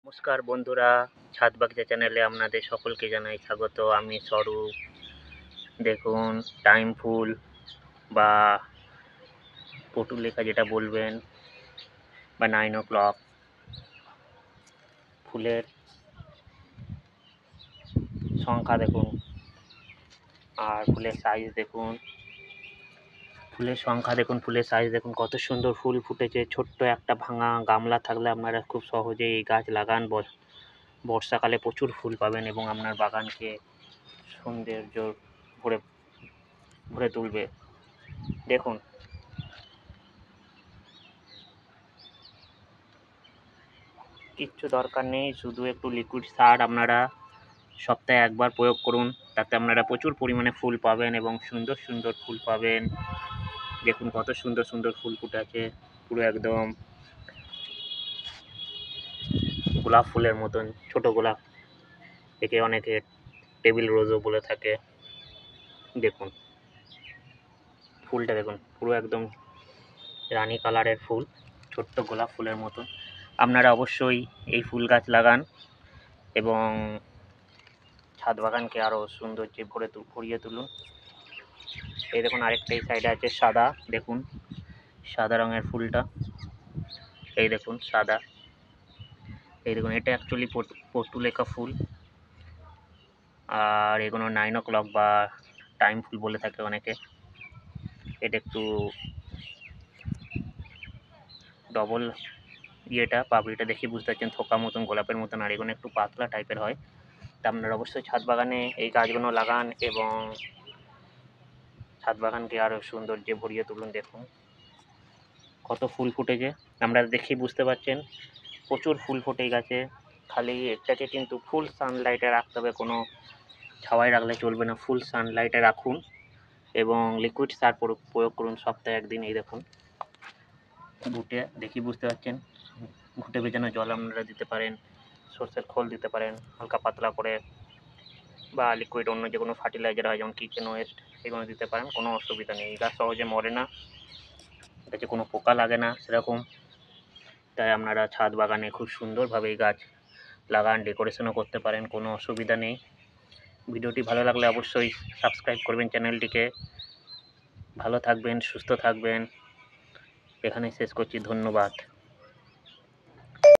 নমস্কার বন্ধুরা, ছাদ বাগিচা চ্যানেলে আপনাদের সকলকে জানাই স্বাগত। আমি স্বরূপ। দেখুন, টাইম ফুল বা পটুলেখা যেটা বলবেন বা 9 o'clock ফুলের সংখ্যা দেখুন আর ফুলের সাইজ দেখুন। ফুলের সংখ্যা দেখুন, ফুলের সাইজ দেখুন, কত সুন্দর ফুল ফুটেছে। ছোট্ট একটা ভাঙা গামলা থাকলে আপনারা খুব সহজেই এই গাছ লাগান। বর্ষাকালে প্রচুর ফুল পাবেন এবং আপনার বাগানকে সৌন্দর্য ভরে ভরে তুলবে। দেখুন, কিচ্ছু দরকার নেই, শুধু একটু লিকুইড সার আপনারা সপ্তাহে একবার প্রয়োগ করুন। তাতে আপনারা প্রচুর পরিমাণে ফুল পাবেন এবং সুন্দর সুন্দর ফুল পাবেন। দেখুন কত সুন্দর সুন্দর ফুল ফুটে আছে, পুরো একদম গোলাপ ফুলের মতন। ছোট গোলাপ, একে অনেকে টেবিল রোজও বলে থাকে। দেখুন ফুলটা, দেখুন পুরো একদম রানী কালারের ফুল, ছোট্ট গোলাপ ফুলের মতন। আপনারা অবশ্যই এই ফুল গাছ লাগান এবং ছাদ বাগানকে আরও সৌন্দর্যে ভরিয়ে তুলুন। এই দেখুন, আরেকটা এই সাইডে আছে সাদা। দেখুন সাদা রঙের ফুলটা, এই দেখুন সাদা। এই দেখুন, এটা অ্যাকচুয়ালি পর্তুলেকা ফুল, আর এগুলো 9 o'clock বা টাইম ফুল বলে থাকে অনেকে। এটা একটু ডবল পাপড়িটা দেখে বুঝতে পারছেন, থোকা মতন গোলাপের মতন, আর এগুলো একটু পাতলা টাইপের হয়। তা আপনারা অবশ্যই ছাদ বাগানে এই গাছগুলো লাগান এবং ছাদ বাগানকে আরও সৌন্দর্যে ভরিয়ে তুলুন। দেখুন কত ফুল ফুটেছে, আমরা দেখেই বুঝতে পারছেন প্রচুর ফুল ফুটে গেছে। খালি এটাকে কিন্তু ফুল সানলাইটে রাখতে হবে, কোনো ছাওয়ায় রাখলে চলবে না। ফুল সানলাইটে রাখুন এবং লিকুইড সার প্রয়োগ করুন সপ্তাহে একদিন। এই দেখুন ঘুটে দেখি বুঝতে পারছেন, ঘুটে ভেজানো জল আপনারা দিতে পারেন, সর্ষের খোল দিতে পারেন হালকা পাতলা করে, বা লিকুইড অন্য যে কোনো ফার্টিলাইজার হয় যেমন কিচেন ওয়েস্ট, এগুলো দিতে পারেন। কোনো অসুবিধা নেই, গাছ সহজে মরে না, এটাতে কোনো পোকা লাগে না সেরকম। তাই আপনারা ছাদ বাগানে খুব সুন্দরভাবে এই গাছ লাগান, ডেকোরেশনও করতে পারেন, কোনো অসুবিধা নেই। ভিডিওটি ভালো লাগলে অবশ্যই সাবস্ক্রাইব করবেন চ্যানেলটিকে। ভালো থাকবেন, সুস্থ থাকবেন। এখানেই শেষ করছি, ধন্যবাদ।